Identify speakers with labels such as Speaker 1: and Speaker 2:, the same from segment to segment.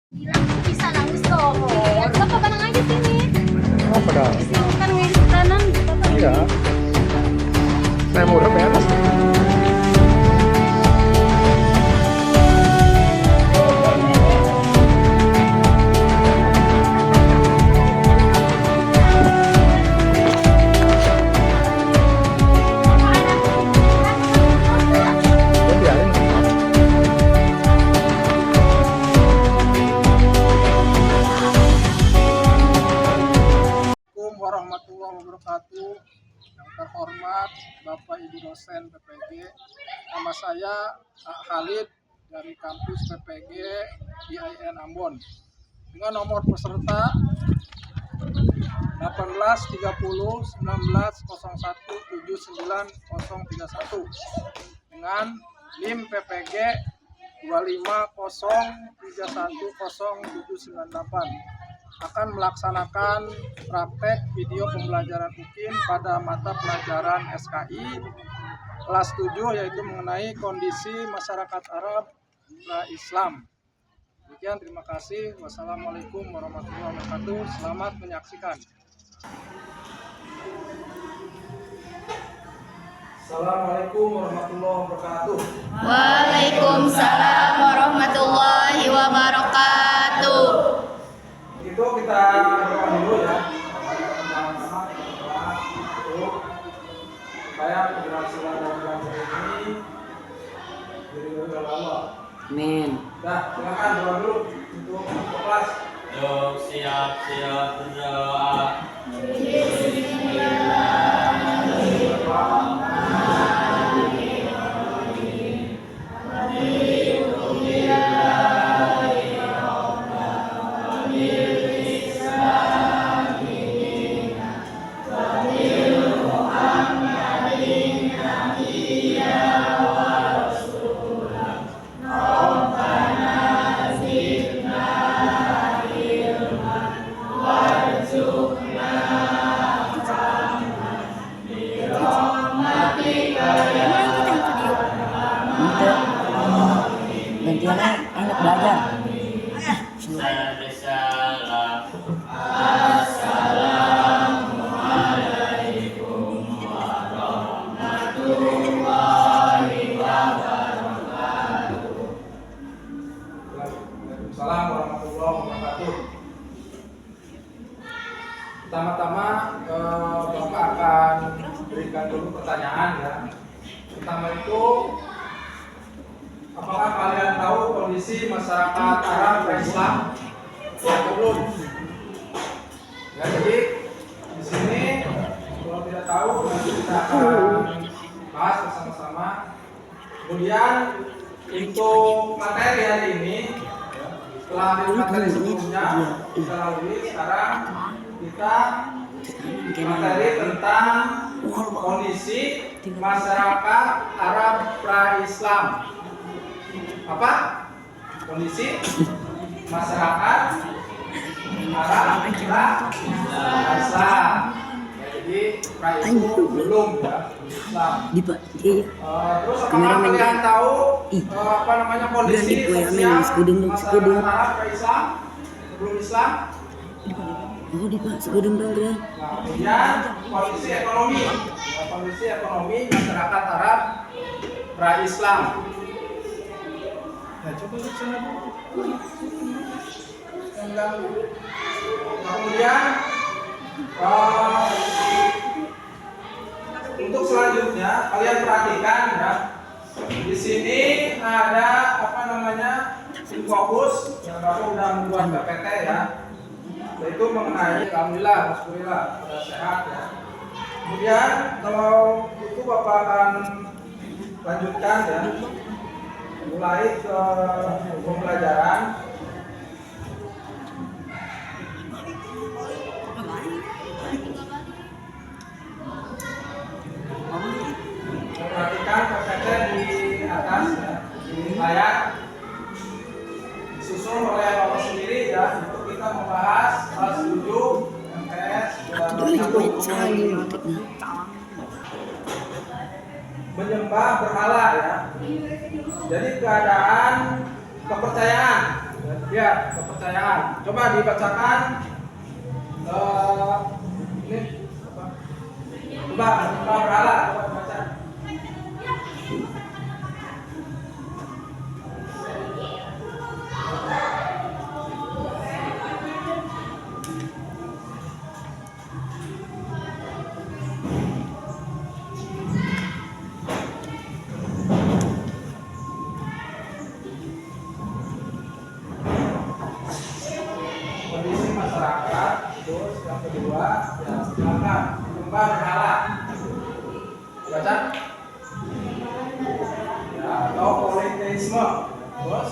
Speaker 1: Bilang bisa nangis dong. Bapak tenang aja sini.
Speaker 2: Apa dah?
Speaker 1: Kan ngikut kanan.
Speaker 2: Iya. Saya murah beres.
Speaker 3: Assalamualaikum warahmatullahi wabarakatuh. Yang terhormat Bapak Ibu dosen PPG, nama saya Khalid dari kampus PPG IAIN Ambon dengan nomor peserta 18301901790031 dengan NIM PPG 250310798 akan melaksanakan praktek video pembelajaran UKIM pada mata pelajaran SKI kelas 7 yaitu mengenai kondisi masyarakat Arab pra-Islam. Demikian, terima kasih. Wassalamualaikum warahmatullahi wabarakatuh. Selamat menyaksikan. Assalamualaikum warahmatullahi wabarakatuh.
Speaker 4: Waalaikumsalam warahmatullahi wabarakatuh.
Speaker 3: Itu kita doa dulu ya. Pertama-tama doa untuk supaya keberhasilan dan belajar ini diridhoi oleh Allah.
Speaker 5: Amin.
Speaker 3: Dah, silakan doa dulu untuk kelas.
Speaker 6: Yuk siap-siap berdoa.
Speaker 5: Gantiannya enak belajar.
Speaker 6: Saya bersalah.
Speaker 3: Waalaikumsalam warahmatullahi wabarakatuh. Pertama-tama Bapak akan berikan dulu pertanyaan ya. Pertama itu, apakah kalian tahu kondisi masyarakat Arab Islam? Ya, belum. Ya, jadi di sini kalau tidak tahu nanti kita akan bahas bersama-sama. Kemudian untuk materi hari ini, setelah materi sebelumnya kita lalui, sekarang kita materi tentang kondisi masyarakat Arab pra-Islam. Apa? Kondisi masyarakat Arab pra-Islam. Ya, jadi pra itu belum ya Islam. Terus apakah kalian tahu apa namanya kondisi sosial masyarakat Arab pra-Islam sebelum Islam?
Speaker 5: Oh, di Pak, sekudung dong, Gran.
Speaker 3: Nah, kemudian kondisi ekonomi, masyarakat Arab pra-Islam. Nah, coba lihat sana dulu. Nah, kemudian untuk selanjutnya kalian perhatikan ya. Di sini ada apa namanya fokus yang Bapak sudah membuat PPT ya. Yaitu mengenai alhamdulillah, alhamdulillah sehat ya. Kemudian kalau itu Bapak akan lanjutkan ya, mulai ke pembelajaran. Perhatikan PPT di atas ya, di layar disusun oleh Bapak sendiri ya. Untuk kita membahas kelas 7 MTS menyembah berhala ya. Jadi keadaan kepercayaan Lihat kepercayaan. Coba dibacakan. Ini apa? Coba berhala. Coba baca. Kondisi masyarakat. Terus yang kedua, ya silakan menyembah berhala. Baca. Ya, atau politeisme. Terus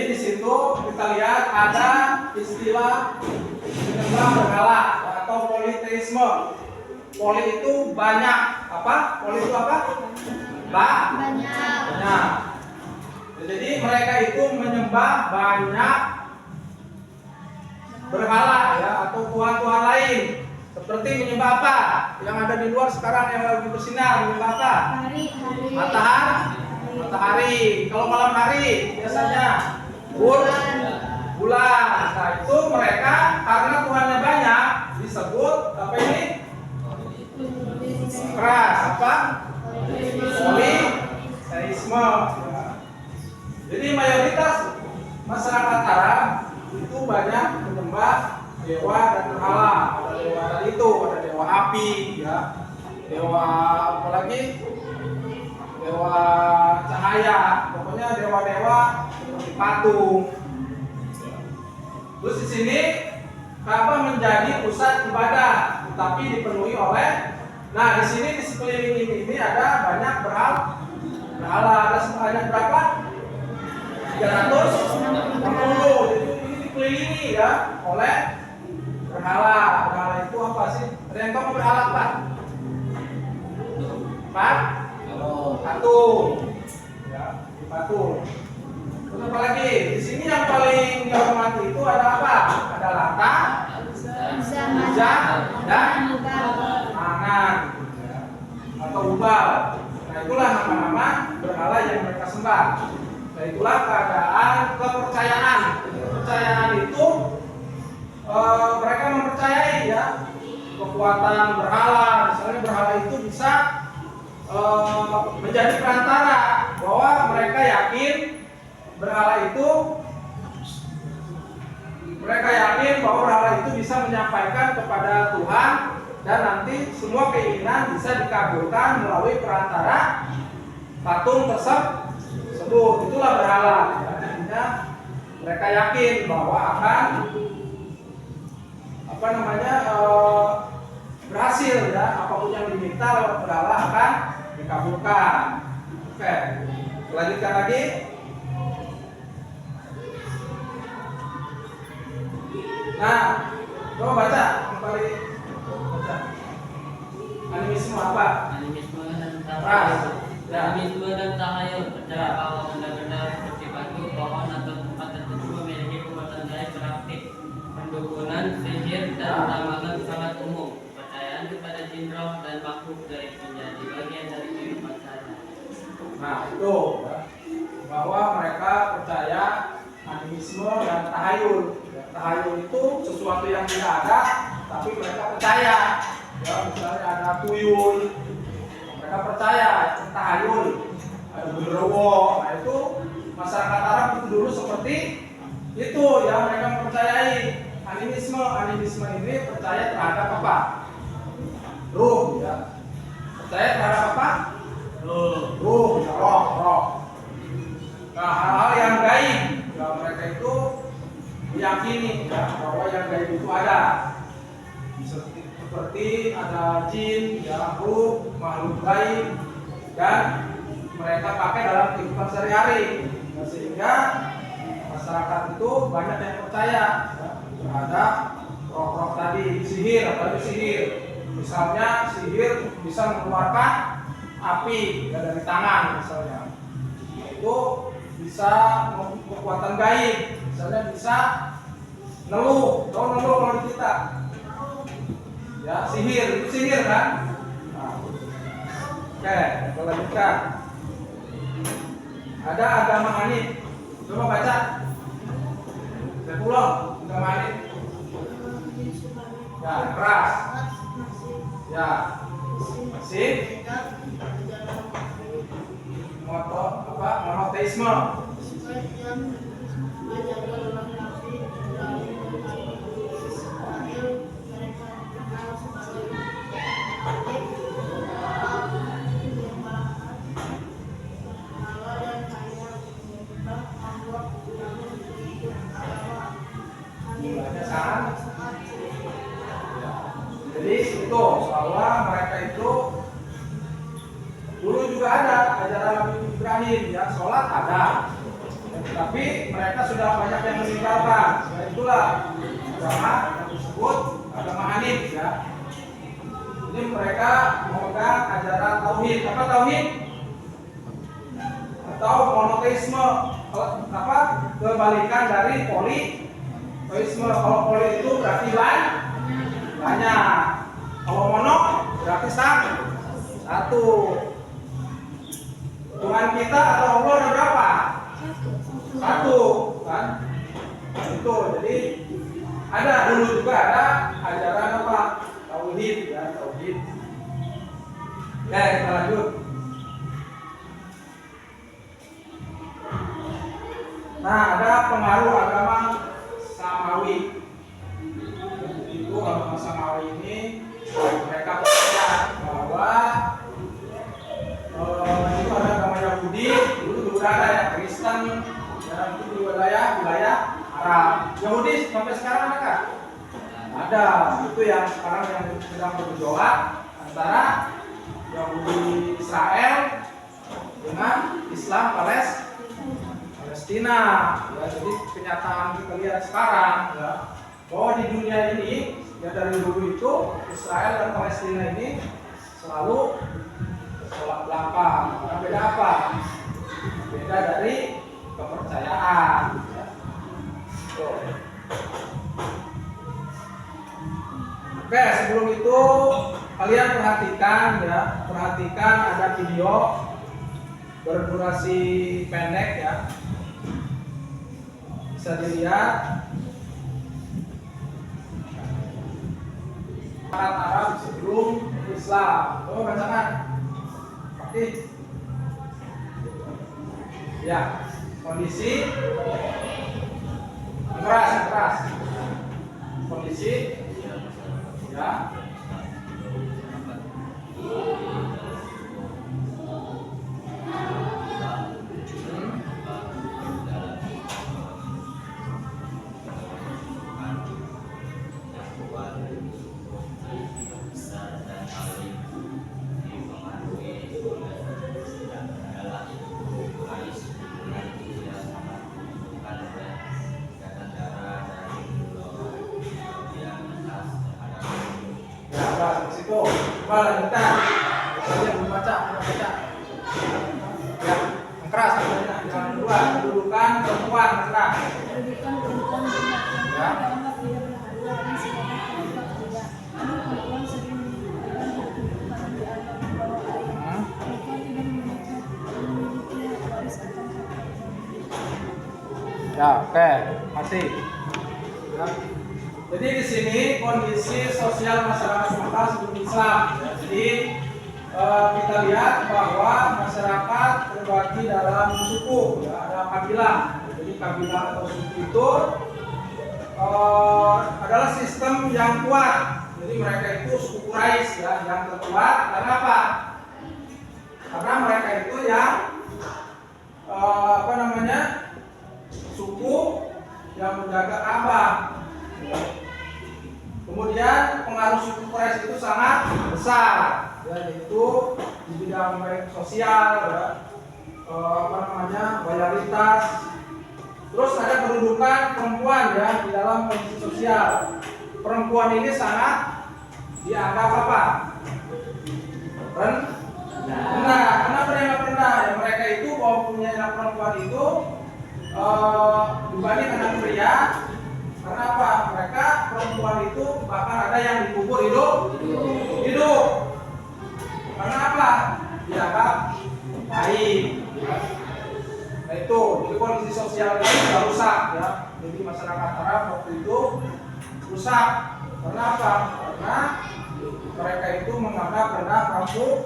Speaker 3: di situ kita lihat ada istilah menyembah berhala atau politeisme. Poli itu banyak. Apa? Poli itu apa? Banyak. Jadi mereka itu menyembah banyak berhala ya atau tuhan-tuhan lain. Seperti menyembah apa? Yang ada di luar sekarang yang lagi bersinar menyembah apa? Matahari. Kalau malam hari biasanya bulan. Nah itu mereka karena Tuhannya banyak disebut apa ini? Keras apa? Politeisme. Ya. Jadi mayoritas masyarakat Arab itu banyak menyembah dewa dan berhala. Ada dewa tadi itu, ada dewa api, ya, dewa apalagi dewa cahaya. Pokoknya dewa-dewa seperti patung. Terus di sini Ka'bah menjadi pusat ibadah, tetapi dipenuhi oleh. Nah di sini di sekeliling ini ada banyak berhala. Ada sebanyak berapa? 360. Jadi ini dikelilingi ya oleh berhala. Berhala itu apa sih? Ada yang tahu berhala apa? Patung. Ya, patung. Terus apa lagi? Di sini yang paling dihormati itu ada apa? Ada Lata, Uzza, dan Manat, ya, atau Ubal. Nah itulah nama-nama berhala yang mereka sembah. Nah itulah keadaan kepercayaan. Kepercayaan itu mereka mempercayai ya kekuatan berhala. Misalnya berhala itu bisa menjadi perantara, bahwa mereka yakin bahwa berhala itu bisa menyampaikan kepada Tuhan dan nanti semua keinginan bisa dikabulkan melalui perantara patung tersebut. Itulah berhala. Artinya mereka yakin bahwa akan berhasil ya, apapun yang diminta lewat berhala akan dikabulkan. Oke, lanjutkan lagi. Nah, coba baca kembali. Baca. Animisme apa?
Speaker 6: Animisme dan
Speaker 3: Ya.
Speaker 6: tahayul percaya bahwa benda-benda seperti batu, pohon atau tempat tertentu memiliki kekuatan gaib praktik, pendukunan, sihir, dan ramalan sangat umum. Kepercayaan kepada jin roh dan makhluk gaib menjadi bagian dari kehidupan saya.
Speaker 3: Nah, itu ya, bahwa mereka percaya animisme dan tahayul. Ya, tahayul itu sesuatu yang tidak ada, tapi mereka percaya. Ya, misalnya ada tuyul, mereka percaya tahayul, ada genderuwo. Nah itu masyarakat Arab itu dulu seperti itu ya, mereka mempercayai animisme. Animisme ini percaya terhadap apa? Ruh ya. Percaya terhadap apa? Ruh, ya, roh. Nah hal-hal yang gaib ya, mereka itu meyakini ya, bahwa yang gaib itu ada. Seperti ada jin, ya, ruh, makhluk gaib, dan mereka pakai dalam kehidupan sehari-hari. Nah, sehingga masyarakat itu banyak yang percaya ya, terhadap roh-roh tadi. Sihir, apalagi sihir. Misalnya sihir bisa mengeluarkan api ya, dari tangan misalnya. Itu bisa kekuatan gaib, misalnya bisa neluh, tahu neluh kalau di kita, ya sihir, itu sihir kan? Nah. Oke, kita lanjutkan. Ada agama Hanif, coba baca. Saya pulang, agama Hanif. Ya, keras. Ya, masih. Monoteisme. Mulanya sangat. Jadi itu bahwa mereka itu dulu juga ada ajaran Nabi Ibrahim, ya sholat ada, tapi mereka sudah banyak yang meninggalkan. Nah, itulah agama yang disebut agama Hanif, ya. Ini mereka memegang ajaran tauhid. Apa tauhid? Atau monoteisme, apa kebalikan dari politeisme. Kalau poli itu berarti banyak. Kalau mono berarti satu. Tuhan kita atau Allah ada berapa? Satu, kan? Nah, itu. Jadi ada dulu juga ada ajaran apa? Tauhid, ya tauhid. Ya, kita lanjut. Nah, ada pengaruh agama Samawi. Itu agama Samawi ini mereka percaya bahwa itu ada agama Yahudi, dulu juga ada ya Kristen, dan itu juga wilayah Arab. Yahudi sampai sekarang ada nggak? Ada. Itu yang sekarang yang sedang bergejolak antara Yahudi Israel dengan Islam Palestina. Ya, jadi kenyataan kita lihat sekarang, ya, bahwa di dunia ini ya dari dulu itu Israel dan Palestina ini selalu tolak belakang. Karena beda apa? Beda dari kepercayaan. Ya. Oke, sebelum itu kalian perhatikan ada video berdurasi pendek, ya. Bisa dilihat. Arab sebelum Islam. Coba bacakan. Oke. Ya, kondisi keras. Kondisi ya. Coba lanjutkan. Saya belum baca. Ya, yang keras. Yang kedua, kedudukan perempuan rendah.
Speaker 1: Kedudukan perempuan rendah.
Speaker 3: Ya.
Speaker 1: Dianggap tidak berharga dan sekarang dianggap tidak. Namun perempuan sering menyebabkan kedudukan yang dianggap di bawah ayah. Perempuan tidak memiliki waris atau harta.
Speaker 3: Ya, oke, masih. Ya. Jadi di sini kondisi sosial masyarakat Sumatera sebelum Islam. Ya, jadi kita lihat bahwa masyarakat terbagi dalam suku, ya, ada kabilah. Jadi kabilah atau suku itu adalah sistem yang kuat. Jadi mereka itu suku Quraisy, ya, yang terkuat. Karena apa? Karena mereka itu yang suku yang menjaga Ka'bah. Kemudian pengaruh suku Quraisy itu sangat besar, ya, yaitu di bidang baik sosial, ya, loyalitas. Terus ada kedudukan perempuan, ya, di dalam kondisi sosial. Perempuan ini sangat dianggap apa? Rendah. Kenapa dianggap rendah? Ya, mereka itu bahwa punya anak perempuan itu dibanding anak pria. Karena apa? Mereka perempuan itu bahkan ada yang dikubur hidup. Karena apa? Dianggap baik. Nah itu, jadi kondisi sosial ini sudah rusak ya. Jadi masyarakat Arab waktu itu rusak. Karena apa? Karena mereka itu menganggap rendah perempuan.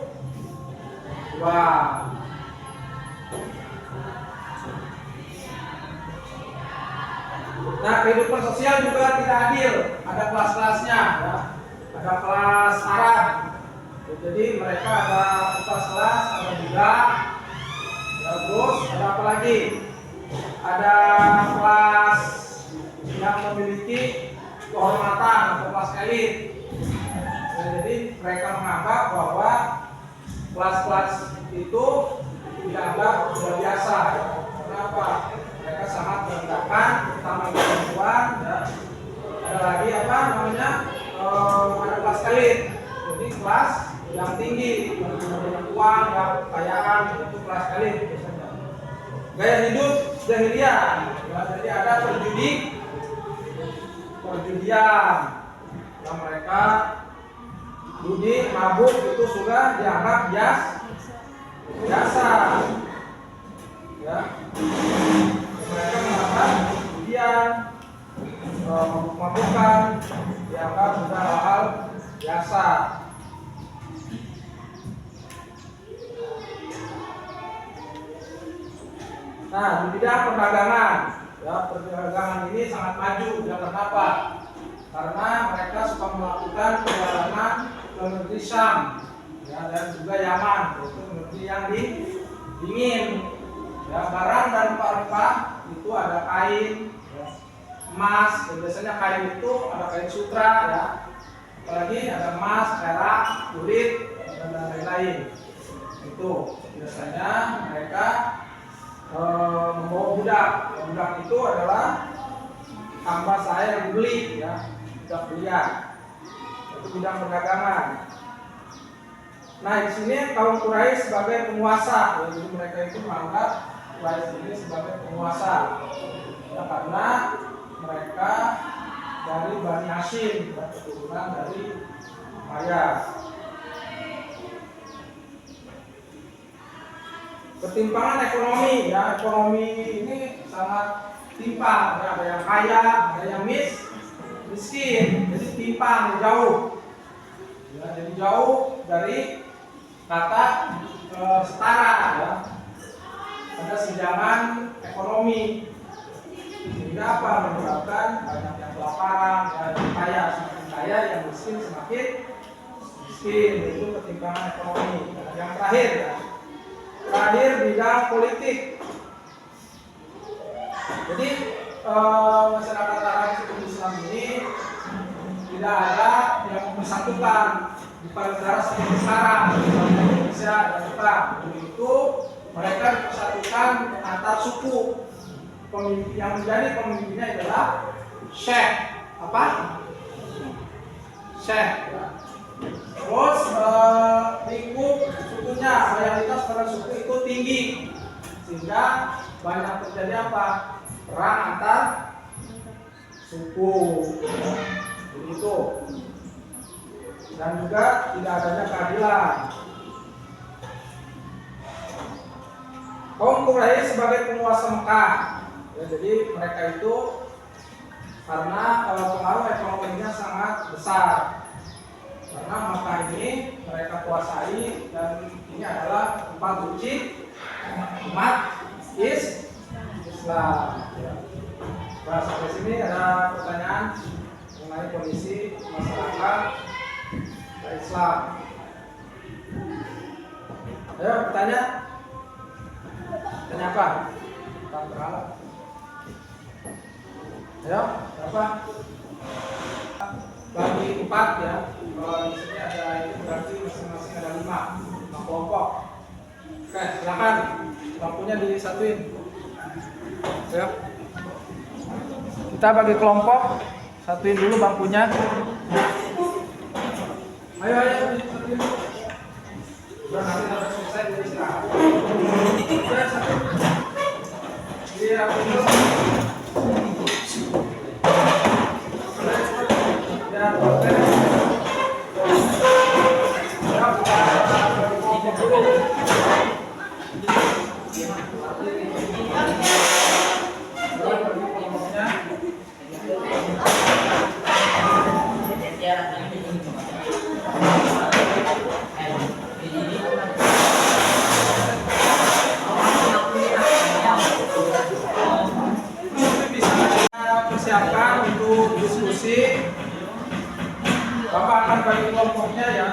Speaker 3: Nah, kehidupan sosial juga tidak adil. Ada kelas-kelasnya, ya. Ada kelas Arab. Jadi mereka ada kelas-kelas, ada juga. Ya, terus ada apa lagi? Ada kelas yang memiliki kehormatan atau kelas elit. Ya, jadi mereka menganggap bahwa kelas-kelas itu dianggap sudah biasa. Kenapa? Mereka sangat merendahkan, terutama perempuan. Ya. Ada lagi apa namanya? Ada kelas elit. Jadi kelas yang tinggi, yang punya uang, yang kekayaan, itu kelas elit biasanya. Gaya hidup jahiliyah. Ya, jadi ada perjudian yang mereka judi, mabuk itu sudah dianggap biasa. Ya. Mereka menganggap perjudian, mabuk-mabukan dianggap sudah hal biasa. Nah, di bidang perdagangan, ya perdagangan ini sangat maju. Ya, kenapa? Karena mereka suka melakukan perjalanan ke negeri Syam, ya, dan juga Yaman, yaitu negeri yang dingin. Ya, barang dan rempah-rempah itu ada kain, ya, emas. Dan biasanya kain itu ada kain sutra, ya. Apalagi ada emas, perak, kulit, dan lain-lain. Itu biasanya mereka membawa budak. Budak itu adalah hamba saya yang dibeli, ya, budak pilihan. Itu bidang perdagangan. Nah, di sini kaum Quraisy sebagai penguasa, jadi mereka itu menganggap Quraisy ini sebagai penguasa, ya, karena mereka dari Bani Hashim, ya, keturunan dari Maya. Ketimpangan ekonomi, ya, ekonomi ini sangat timpang, ya, ada yang kaya, ada yang miskin, jadi timpang, jauh, ya, jadi jauh dari kata setara, ya. Ada senjangan ekonomi, sehingga apa menyebabkan banyak yang kelaparan, yang kaya semakin kaya, yang miskin semakin miskin. Itu ketimpangan ekonomi. Yang terakhir, ya. Terakhir bidang politik. Jadi masyarakat Arab suku Islam ini tidak ada yang bersatukan di negara seperti sekarang, Indonesia dan Jepang. Itu mereka dipersatukan antar suku. Yang menjadi pemimpinnya adalah Syekh. Apa? Syekh. Terus lingkup sukunya, mayoritas pada suku itu tinggi, sehingga banyak terjadi apa? Perang antar suku. Begitu. Dan juga tidak adanya keadilan. Kaum Quraisy sebagai penguasa Mekah, ya, jadi mereka itu karena pengaruh ekonominya sangat besar. Karena Mekah ini mereka kuasai dan ini adalah tempat suci umat Islam. Ya. Nah, sampai sini ada pertanyaan mengenai kondisi masyarakat Islam. Ayo bertanya. Tanya apa? Tentang berhalal. Ayo, apa? Bagi 4, ya. Kalau di sini ada itu berarti masing-masing ada 5 kelompok. Oke, silakan. Lampunya disatuin. Ya. Kita bagi kelompok, satuin dulu bangkunya. Ayo, disatuin. Udah nanti Iya, betul. Ya, betul. Ya, kelompok dulu. Bagi kelompoknya. Bisa kita persiapkan untuk diskusi. Bapak akan bagi kelompoknya ya.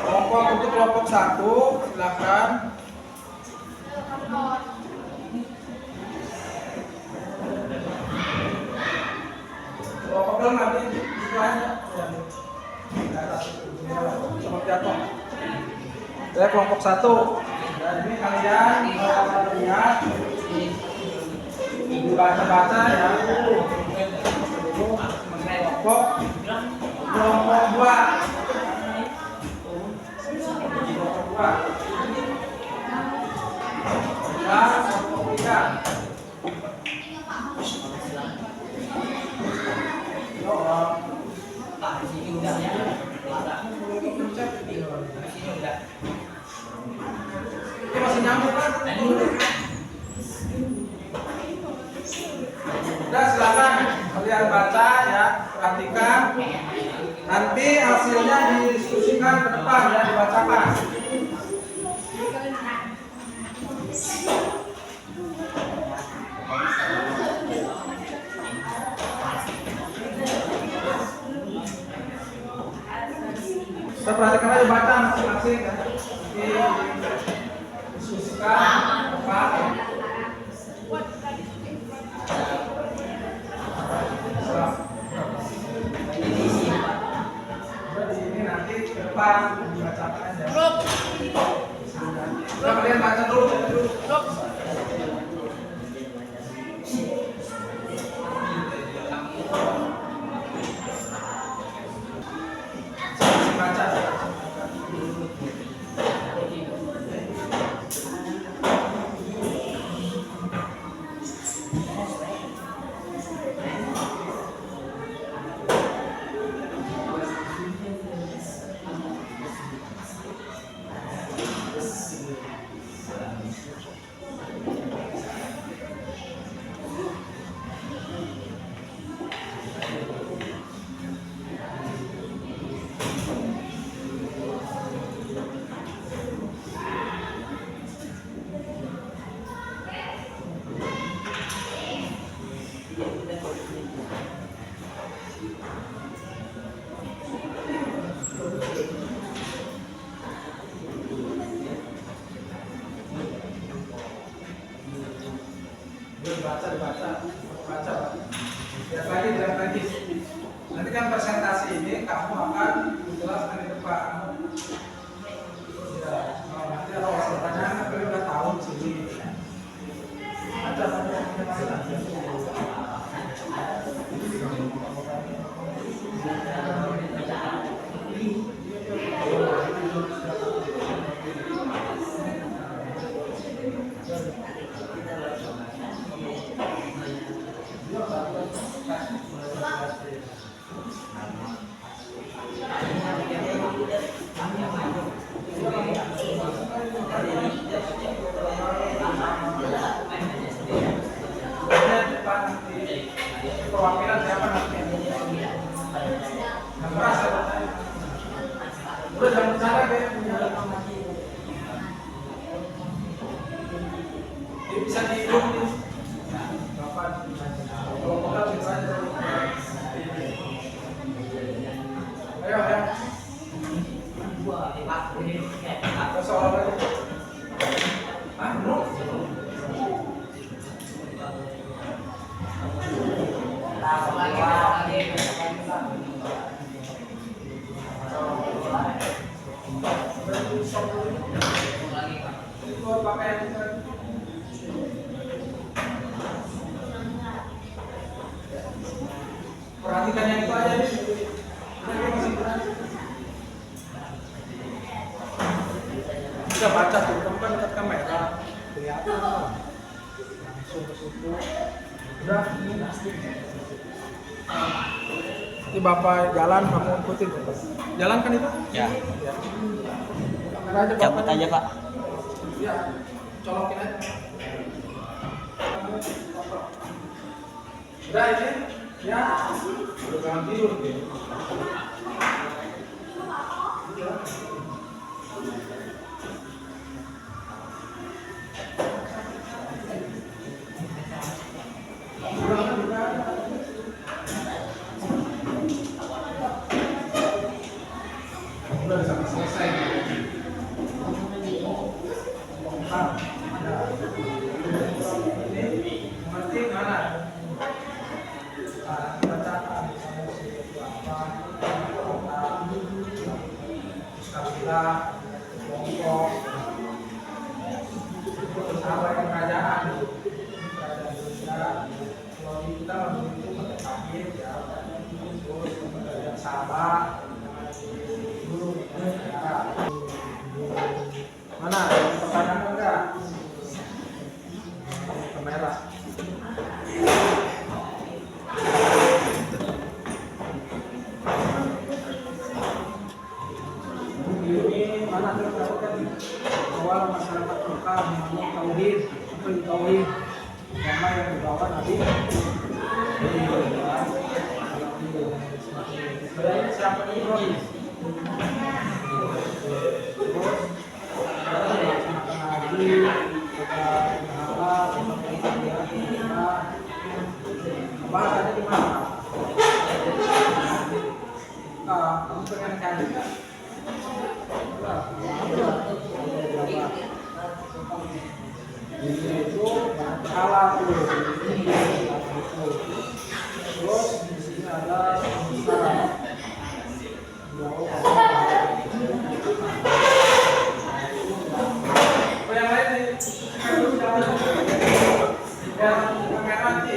Speaker 3: Kelompok untuk kelompok 1, silakan. Kelompok 2 nanti itu aja. Sama jatuh. Saya kelompok 1. Dan ini kalian lihat baca-baca ya. Kelompok 2. Ini masih nyambung kan? Udah silakan kalian baca ya, perhatikan. Nanti hasilnya didiskusikan ke depan ya, dibacakan. Kita perhatikan aja, baca masing-masing ya. Didiskusikan ke depan. Ini nanti ke depan dibacakan aja. Udah kalian baca dulu. Baca. Baca. Lihat lagi. Nanti kan presentasi ini kamu akan jelaskan di depan. Ya, nanti kalau ada pertanyaan, kalian udah tahu di sini. Baca. Perwakilan siapa nanti? Yang merasa udah jangan bercanda deh. Ini bisa dihitung nih. Kapan? Kalau modal bisa aja. Ayo. Ada soal lagi? Ah, no. Perhatikan yang itu aja nih. Udah baca tuh, kamu kan dekat kamera. Kelihatan langsung ke situ. Udah, ini Bapak jalan, kamu ikutin. Jalan kan itu?
Speaker 5: Ya.
Speaker 3: Ya. Kamera aja Bapak.
Speaker 5: Cabut aja, Pak.
Speaker 3: Ya, colokin aja. Udah ini, ya. Udah jangan tidur gitu. Udah sampai selesai. Ini penting mana? Bacaan Istilah, kelompok, sampai ke kerajaan. Kerajaan Indonesia, kalau kita memiliki pengetahuan ya, terus kerajaan Sabah, dulu negara. Mana? Ada pertanyaan enggak? Kamera. Ini mana terdapat awal masyarakat lokal membangun tauhid, apa itu tauhid? Karena yang dibawa Nabi. Sebenarnya siapa ini Ibrahim? Terus melaksanakan haji, kita berhala, kita bahasanya gimana? Kamu pengen kaji kan? Ini itu berhala tuh. Terus di sini ada yang lain nih, ya kamera nanti.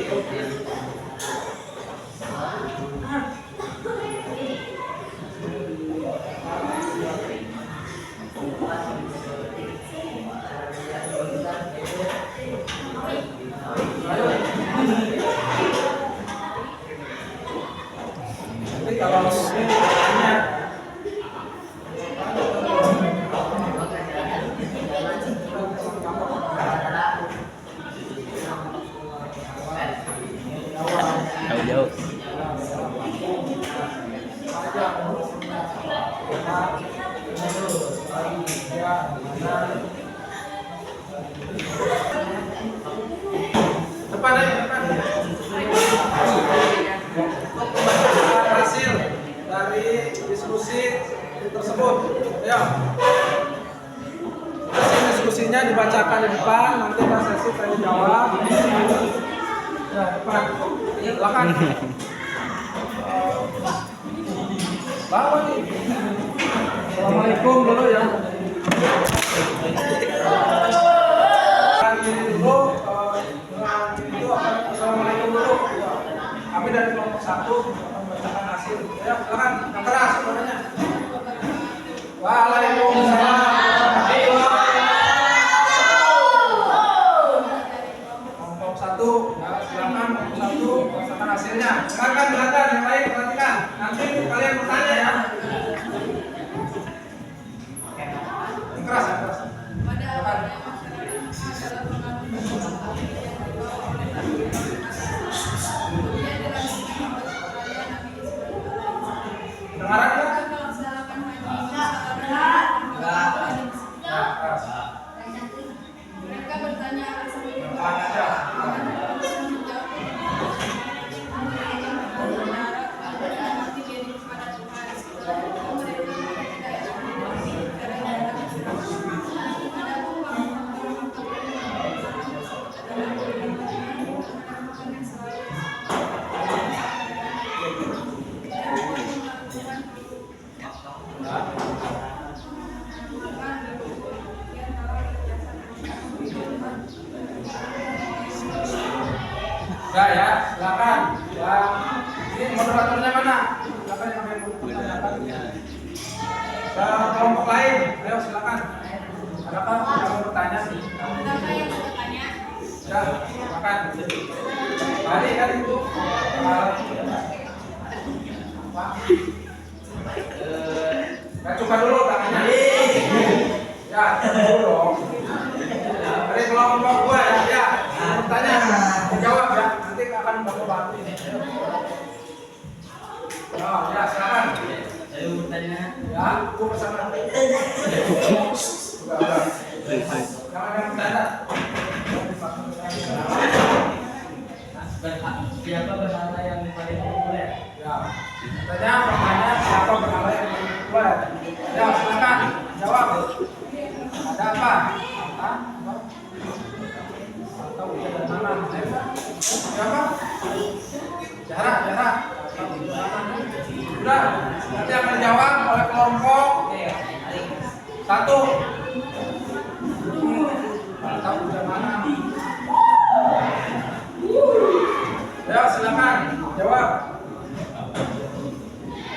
Speaker 3: Jadi kalau ini
Speaker 5: Jauh.
Speaker 3: depan aja, depan. Hasil dari diskusi tersebut. Ayo. Hasil diskusinya dibacakan di depan, nanti pas sesi tanya jawab. Ya, depan. Silakan. Bawa nih. Assalamualaikum dulu ya. Ini dulu, itu assalamualaikum dulu. Kami dari kelompok 1 membacakan hasil. Ya, silakan. Yang keras suaranya. Waalaikumsalam. Kelompok 1, ya, silakan kelompok 1 membacakan hasilnya. Silakan yang lain perhatikan. Nanti kalian bertanya ya. Yang keras, yang keras. Silakan. Dengaran nggak?
Speaker 1: Mereka bertanya
Speaker 3: Ya, silakan. Ya, ini moderatornya mana? Silakan yang ambil Kelompok lain, ayo silakan. Adakah yang mau bertanya? Ya, silakan. Tadi kan itu coba dulu tangannya. Ya, dulu dong. Dari kelompok gua ya, bertanya, jawab ya. Nanti akan bantu ini. Oh, ya silakan.
Speaker 6: Saya bertanya.
Speaker 3: Ya, gua bersama. Jangan yang bertanya.
Speaker 6: Siapa berhala yang paling populer?
Speaker 3: Ya, katanya pertanyaan siapa berhala yang paling populer? Ya, silakan jawab. Ada apa? Atau udah mana? Siapa? Jarak. Sudah, nanti akan dijawab oleh kelompok 1. Atau udah mana? Ya, silakan jawab.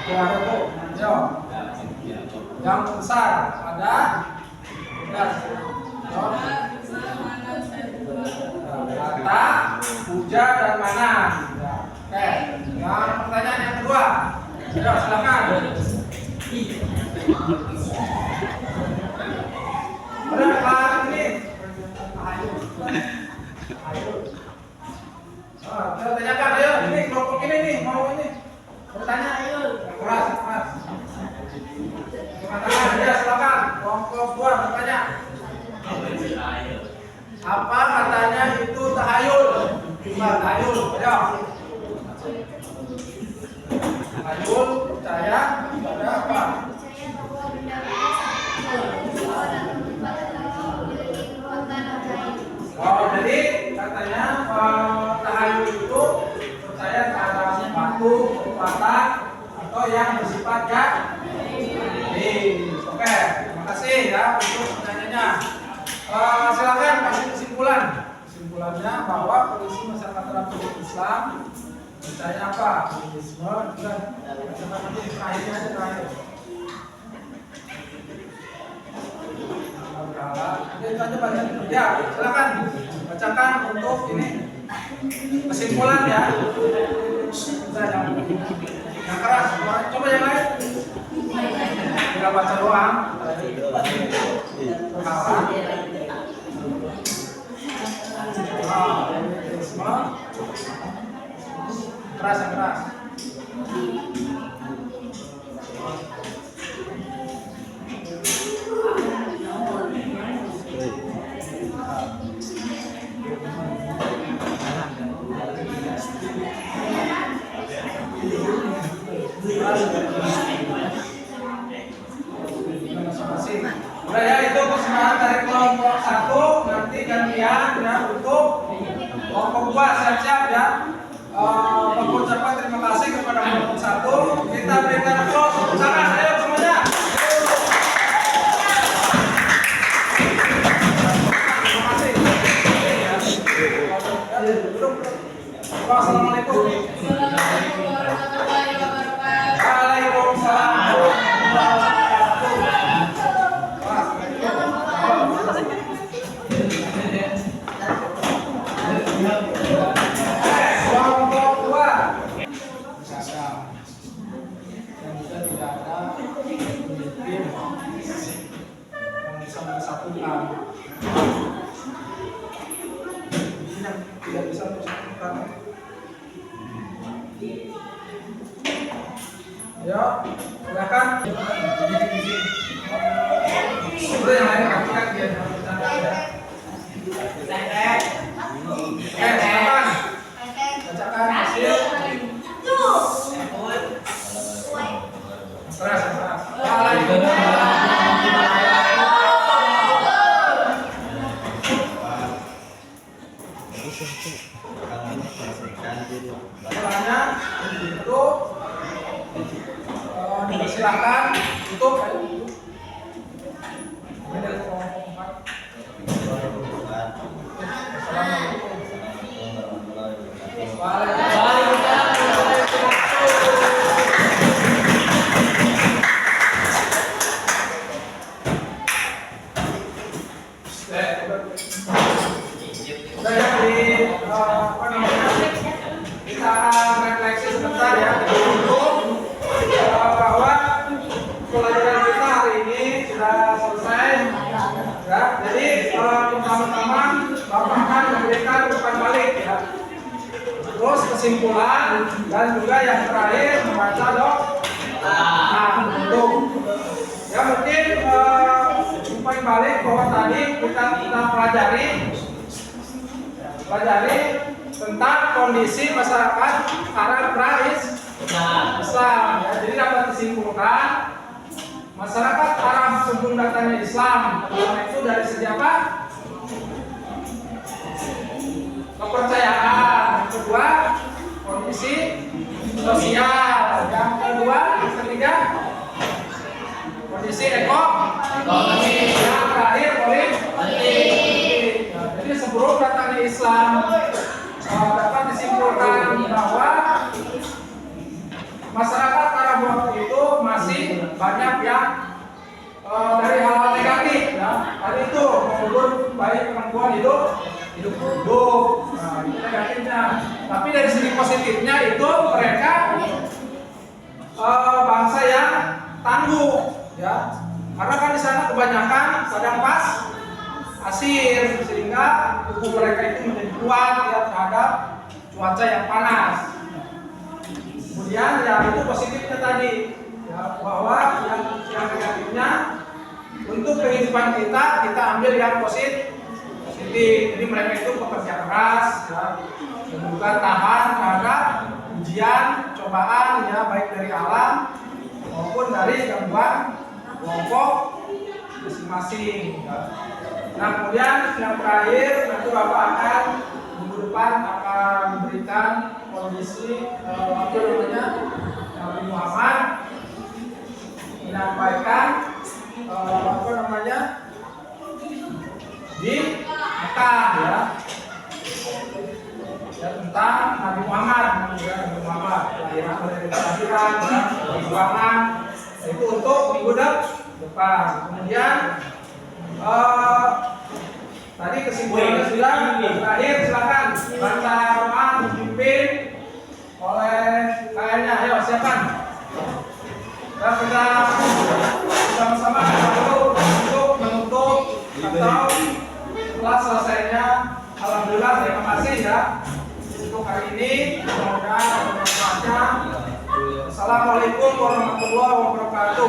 Speaker 3: Ya, ada tuh. Jawab. Yang besar ada. Kata, puja dan mana? Oke. Yang pertanyaan yang kedua. Ya, silakan. Udah kelar ini. Saya tanyakan, ayo, ini kelompok ini nih, mau ini bertanya, ayo, keras. Mengatakan, ya silakan, kelompok 2 bertanya. Apa katanya itu tahayul? Tahayul, ayo. Tahayul, percaya pada apa? Oh, jadi katanya tahayul itu percaya terhadap batu, kekuatan atau yang bersifat gaib. Oke, terima kasih ya untuk pertanyaannya. Silakan kasih kesimpulan. Kesimpulannya bahwa kondisi masyarakat Arab Islam percaya apa? Buddhisme dan terakhirnya aja terakhir. Itu aja baca. Ya, silakan bacakan untuk ini kesimpulan ya. Kita yang keras. Coba yang lain. Tinggal baca doang. Keras yang keras. Udah ya, itu kesenahan dari kelompok 1. Nanti gantian ya untuk kelompok 2. Siap-siap ya. Mengucapkan terima kasih kepada kelompok 1. Kita berikan aplaus untuk tangan. Ayo semuanya. Terima kasih. Wassalamualaikum. Waalaikumsalam. Ya, silakan. Udah yang lain kan dia bercanda ya. Silakan. Bacakan hasil. Keras. Caranya itu silakan tutup. Ini dari kelompok 4. Saya di apa namanya? Kita akan refleksi sebentar ya. Untuk bahwa pelajaran kita hari ini sudah selesai. Ya, jadi pertama-tama Bapak akan memberikan umpan balik ya. Terus kesimpulan dan juga yang terakhir membaca doa. Nah, untuk ya mungkin umpan balik bahwa tadi kita pelajari tentang kondisi masyarakat Arab Islam. Ya, jadi dapat disimpulkan masyarakat Arab sebelum datangnya Islam pertama itu dari segi apa? Kepercayaan. Yang kedua kondisi sosial. Yang kedua, ketiga kondisi ekonomi. Yang terakhir politik. Jadi sebelum datangnya Islam dapat disimpulkan bahwa masyarakat Arab waktu itu masih banyak yang dari hal-hal negatif ya. Tadi itu menurut baik perempuan hidup. Nah, itu negatifnya. Tapi dari segi positifnya itu mereka bangsa yang tangguh ya. Karena kan di sana kebanyakan padang pasir sehingga tubuh mereka itu menjadi kuat ya terhadap cuaca yang panas. Kemudian ya itu positifnya tadi ya, bahwa yang negatifnya untuk kehidupan kita ambil yang positif. Jadi mereka itu pekerja keras ya, dan juga tahan terhadap ujian, cobaan ya baik dari alam maupun dari gangguan kelompok masing-masing ya. Nah kemudian yang terakhir nanti Bapak akan minggu depan akan memberikan kondisi apa namanya Nabi Muhammad menyampaikan apa namanya di Mekah ya tentang Nabi Muhammad kelahiran perjuangan itu untuk minggu depan. Kemudian tadi kesimpulannya sudah. Terakhir silakan baca doa dipimpin oleh kayaknya. Ayo siapkan. Dan kita sama-sama dulu untuk menutup atau setelah selesainya. Alhamdulillah terima kasih ya untuk hari ini. Mudah-mudahan bermanfaatnya. Assalamualaikum warahmatullahi wabarakatuh.